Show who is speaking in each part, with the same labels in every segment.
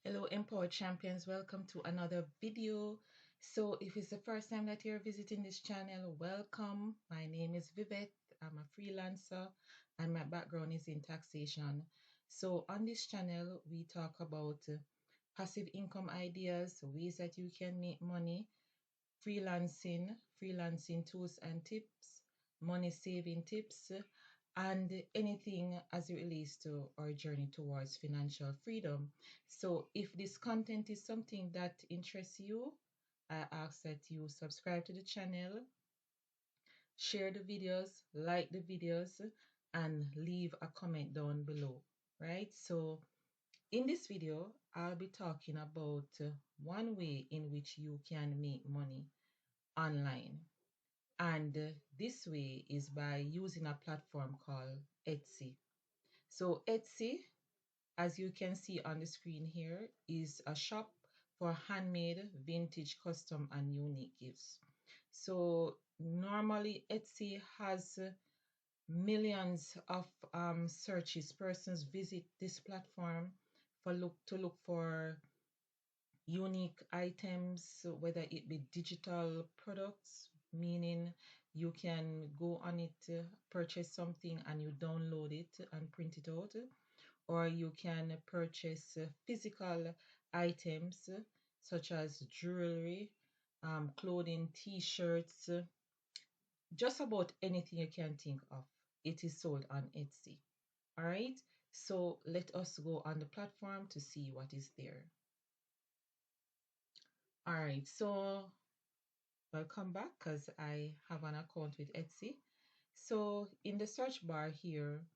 Speaker 1: Hello, Empowered Champions. Welcome to another video. So, if it's the first time that you're visiting this channel, welcome. My name is Vivette. I'm a freelancer and my background is in taxation. So, on this channel, we talk about passive income ideas, ways that you can make money, freelancing tools and tips, money saving tips, and anything as it relates to our journey towards financial freedom. So, if this content is something that interests you, I ask that you subscribe to the channel, share the videos, like the videos, and leave a comment down below. Right? So, in this video, I'll be talking about one way in which you can make money online. And this way is by using a platform called Etsy. So Etsy, as you can see on the screen here, is a shop for handmade, vintage, custom, and unique gifts. So normally Etsy has millions of searches. Persons visit this platform to look for unique items, whether it be digital products, meaning you can go on it, purchase something and you download it and print it out, or you can purchase physical items such as jewelry, clothing, t-shirts, just about anything you can think of. It is sold on Etsy. All right, so let us go on the platform to see what is there. All right, so welcome back because I have an account with Etsy. So in the search bar here,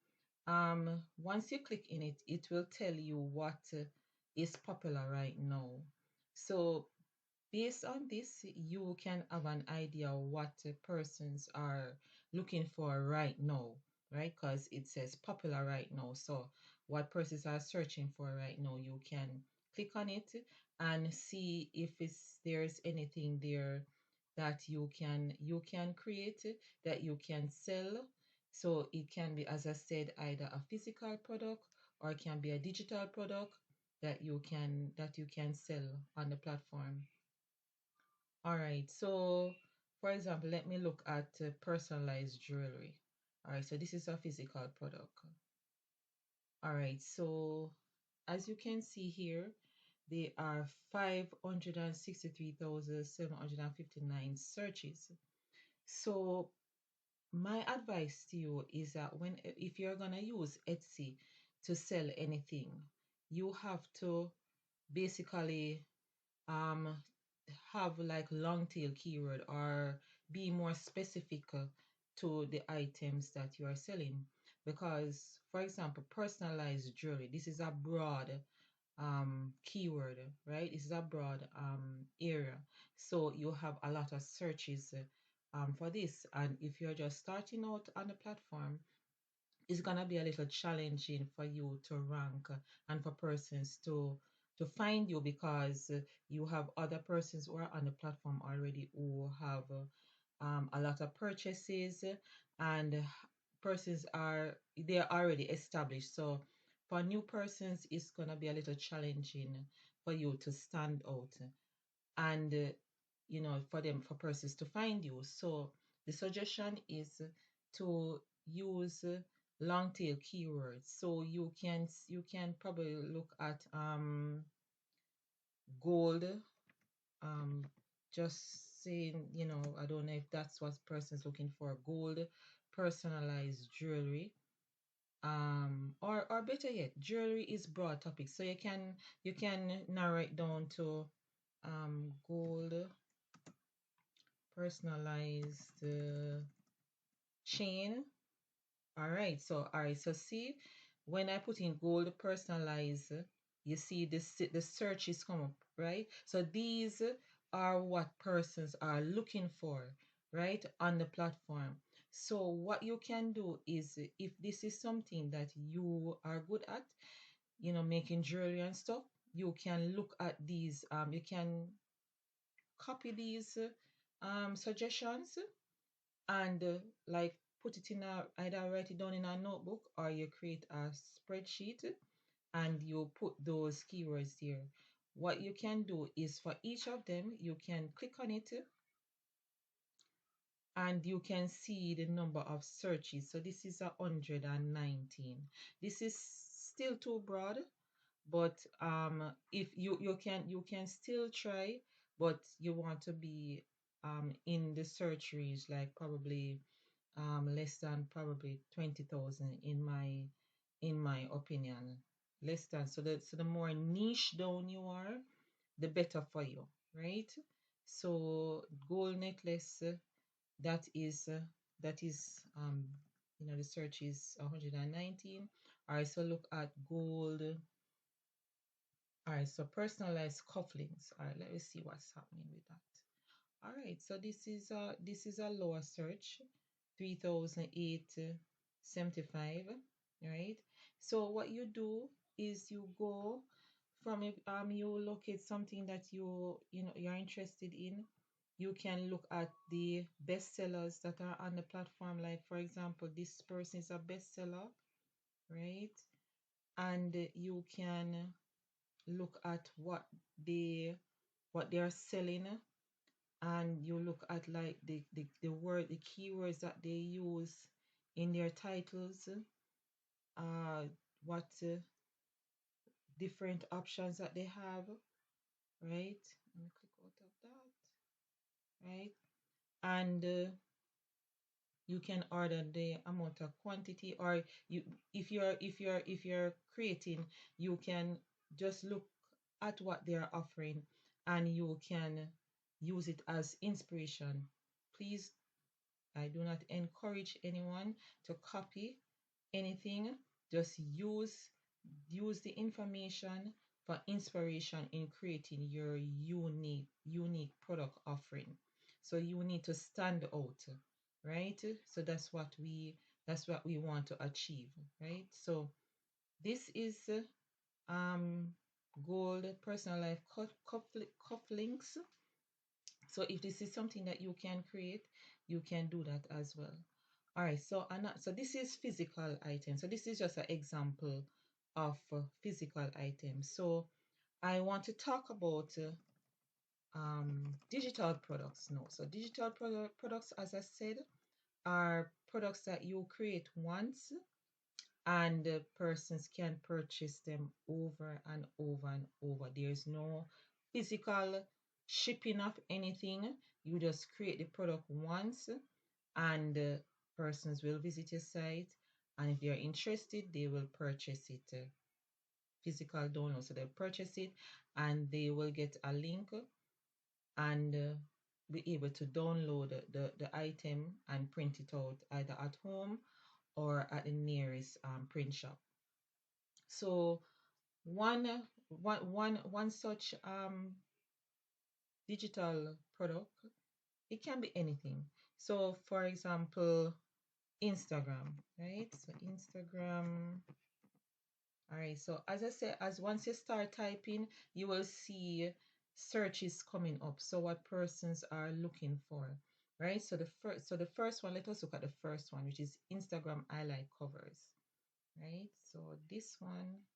Speaker 1: once you click in it, it will tell you what is popular right now. So based on this, you can have an idea what persons are looking for right now, right? Because it says popular right now. So what persons are searching for right now, you can click on it and see if there's anything there that you can create, that you can sell. So it can be, as I said, either a physical product or it can be a digital product that you can sell on the platform. All right, so for example, let me look at personalized jewelry. All right, so this is a physical product. All right, so as you can see here, there are 563,759 searches. So my advice to you is that if you're gonna use Etsy to sell anything, you have to basically um have like long tail keyword or be more specific to the items that you are selling, because for example, personalized jewelry, this is a broad keyword, right? This is a broad area, so you have a lot of searches for this, and if you're just starting out on the platform, it's gonna be a little challenging for you to rank and for persons to find you, because you have other persons who are on the platform already who have a lot of purchases, and persons are they're already established. So for new persons, it's gonna be a little challenging for you to stand out, and for persons to find you. So the suggestion is to use long tail keywords. So you can probably look at gold, um just saying, I don't know if that's what person's looking for, gold, personalized jewelry, or better yet, jewelry is broad topic, so you can narrow it down to gold, personalized chain. All right, so see, when I put in gold personalized, you see the searches come up, right? So these are what persons are looking for, right, on the platform. So what you can do is, if this is something that you are good at, making jewelry and stuff, you can look at these, you can copy these suggestions and like put it in a, either write it down in a notebook or you create a spreadsheet and you put those keywords there. What you can do is for each of them, you can click on it and you can see the number of searches. So this is 119. This is still too broad, but if you can still try, but you want to be in the search range, like probably less than probably 20,000 in my opinion. Less than, so the more niche down you are, the better for you, right? So gold necklace, that is the search is 119. All right, so look at gold. All right, so personalized cufflinks. All right, let me see what's happening with that. All right, so this is a lower search, 3,875. Right. So what you do is you go from it, you locate something that you're interested in. You can look at the bestsellers that are on the platform. Like for example, this person is a bestseller, right? And you can look at what they are selling, and you look at like the keywords that they use in their titles, what different options that they have, right? Let me click out of that, right? And you can order the amount of quantity, or you if you're creating, you can just look at what they are offering, and you can use it as inspiration. Please, I do not encourage anyone to copy anything. Just use the information for inspiration in creating your unique product offering. So you need to stand out, right? So that's what we want to achieve, right? So this is um gold personal life cufflinks. So if this is something that you can create, you can do that as well. All right, so this is physical items. So this is just an example of physical items. So I want to talk about digital products now. So digital products, as I said, are products that you create once, and persons can purchase them over and over and over. There's no physical shipping of anything. You just create the product once, and persons will visit your site, and if they are interested, they will purchase it. Physical download, so they'll purchase it, and they will get a link, and be able to download the item and print it out either at home or at the nearest print shop. So one such digital product, it can be anything. So for example, Instagram, right? So Instagram. All right. So as I said, as once you start typing, you will see searches coming up. So what persons are looking for, right? So the first one, let us look at the first one, which is Instagram highlight covers, right? So this one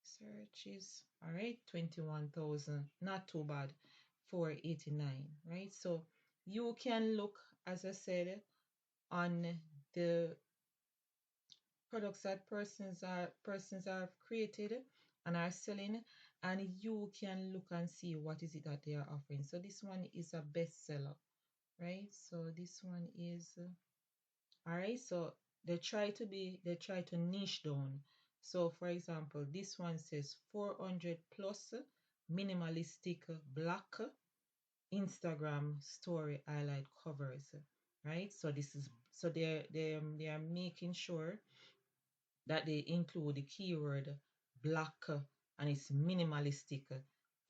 Speaker 1: searches, all right, 21,000, not too bad, 489, right? So you can look, as I said, on the products that persons are created and are selling, and you can look and see what is it that they are offering. So this one is a bestseller, right? So this one is all right. So they try to niche down. So for example, this one says 400 plus minimalistic black Instagram story highlight covers, right? So this is, so they are making sure that they include the keyword black, and it's minimalistic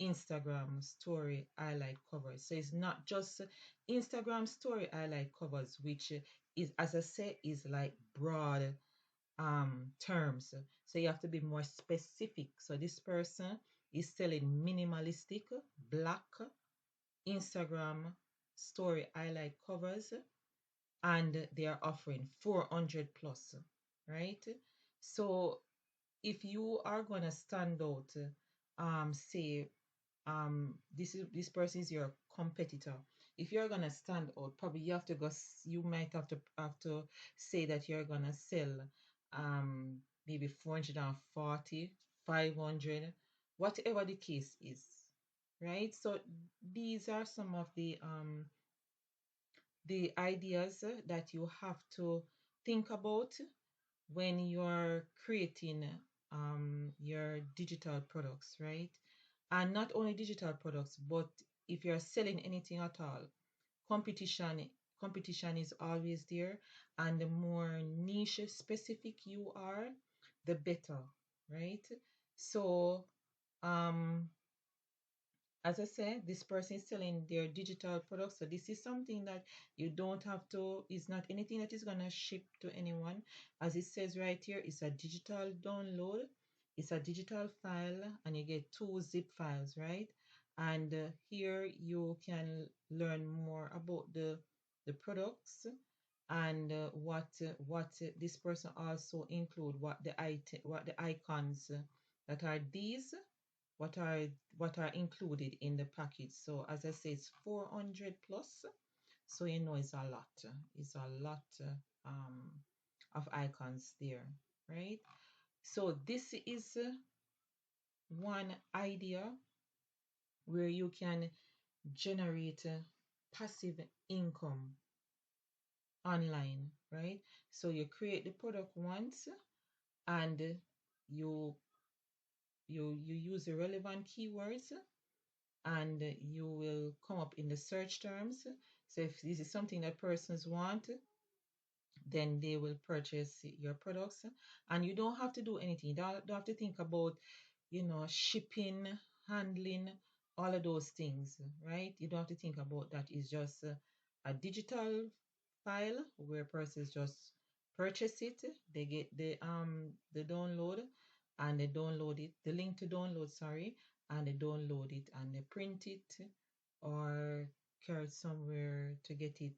Speaker 1: Instagram story highlight covers. So it's not just Instagram story highlight covers, which is, as I said, is like broad terms. So you have to be more specific. So this person is selling minimalistic black Instagram story highlight covers, and they are offering 400 plus, right? So if you are gonna stand out, say, this person is your competitor. If you're gonna stand out, probably you have to you might have to say that you're gonna sell maybe 440, 500, whatever the case is, right? So these are some of the ideas that you have to think about when you're creating your digital products, right? And not only digital products, but if you're selling anything at all, competition competition is always there, and the more niche specific you are, the better, right? So um as I said, this person is selling their digital products. So this is something that you don't have to, it's not anything that is gonna ship to anyone. As it says right here, it's a digital download, it's a digital file, and you get two zip files, right? And here you can learn more about the products, and what this person also include, what the icons that are these, what are what are included in the package. So as I say, it's 400 plus. So you know it's a lot. It's a lot of icons there, right? So this is one idea where you can generate passive income online, right? So you create the product once, and you you use the relevant keywords, and you will come up in the search terms. So if this is something that persons want, then they will purchase your products, and you don't have to do anything. You don't have to think about, shipping, handling, all of those things, right? You don't have to think about that. It's just a digital file where persons just purchase it. They get the download, and they download it, the link to download, sorry, and they download it, and they print it, or carry it somewhere to get it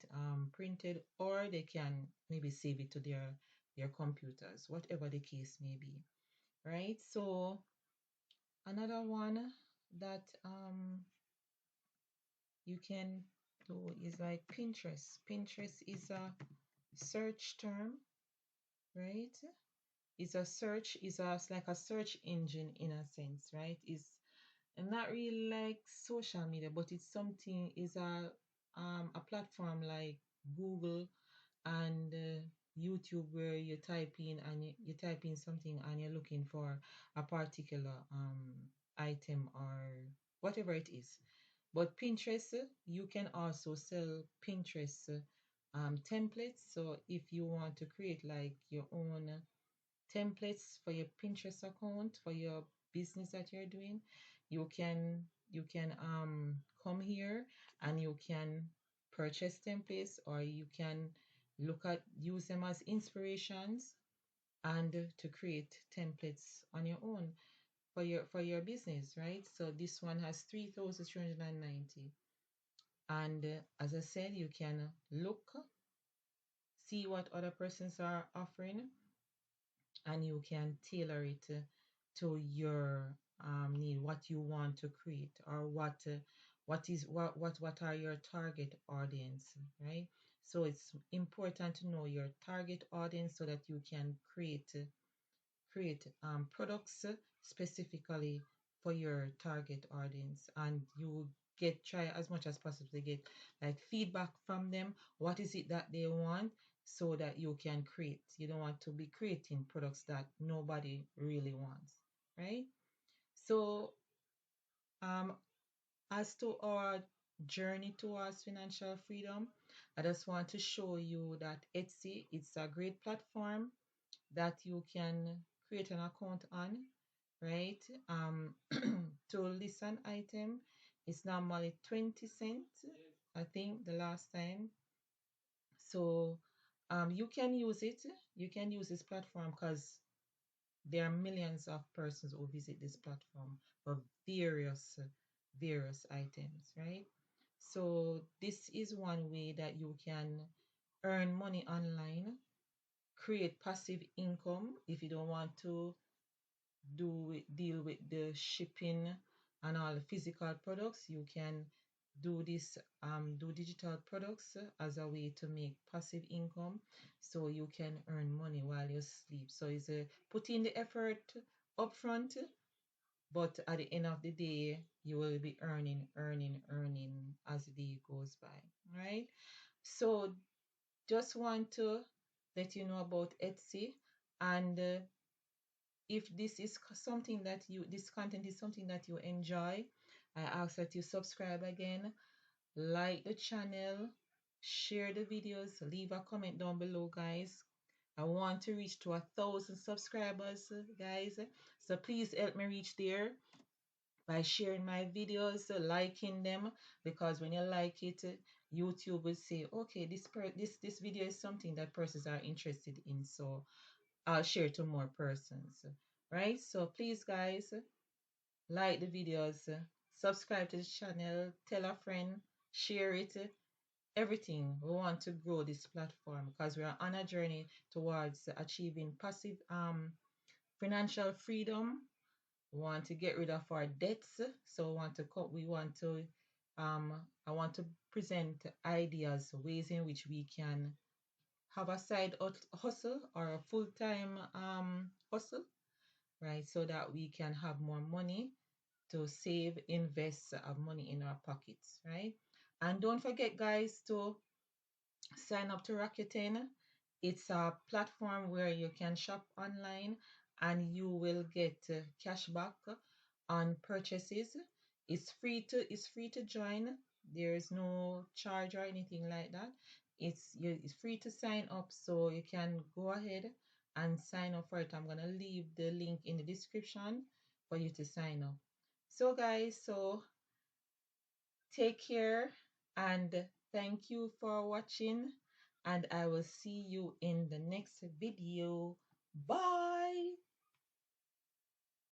Speaker 1: printed, or they can maybe save it to their computers, whatever the case may be, right? So another one that you can do is like Pinterest. Pinterest is a search term, right? It's a search, is a it's like a search engine in a sense, right? It's not really like social media, but it's something, is a platform like Google and YouTube, where you type in, and you type in something, and you're looking for a particular item or whatever it is. But Pinterest, you can also sell Pinterest templates. So if you want to create like your own templates for your Pinterest account, for your business that you're doing, you can come here, and you can purchase templates, or you can use them as inspirations, and to create templates on your own for your business, right? So this one has 3,390. And as I said, you can look, see what other persons are offering, and you can tailor it to your need, what you want to create, or what are your target audience, right? So it's important to know your target audience, so that you can create products specifically for your target audience, and you get try as much as possible to get like feedback from them. What is it that they want, so that you can create? You don't want to be creating products that nobody really wants, right? So um as to our journey towards financial freedom, I just want to show you that Etsy, it's a great platform that you can create an account on, right? To list an item, it's normally 20 cents, I think, the last time. So you can use it. You can use this platform because there are millions of persons who visit this platform for various items, right? So this is one way that you can earn money online, create passive income if you don't want to deal with the shipping and all the physical products. You can do digital products as a way to make passive income, so you can earn money while you sleep. So it's a put in the effort upfront, but at the end of the day, you will be earning as the day goes by. Right? So just want to let you know about Etsy, and if this content is something that you enjoy, I ask that you subscribe again, like the channel, share the videos, leave a comment down below, guys. I want to reach to 1,000 subscribers, guys. So please help me reach there by sharing my videos, liking them, because when you like it, YouTube will say, okay, this video is something that persons are interested in, so I'll share to more persons. Right? So please, guys, like the videos, subscribe to the channel, tell a friend, share it, everything. We want to grow this platform because we are on a journey towards achieving passive financial freedom. We want to get rid of our debts. So we want to I want to present ideas, ways in which we can have a side hustle or a full-time hustle, right? So that we can have more money to save, invest, have money in our pockets, right? And don't forget, guys, to sign up to Rakuten. It's a platform where you can shop online and you will get cash back on purchases. It's free to join. There's no charge or anything like that. It's free to sign up, so you can go ahead and sign up for it. I'm gonna leave the link in the description for you to sign up. So guys, so take care and thank you for watching, and I will see you in the next video. Bye.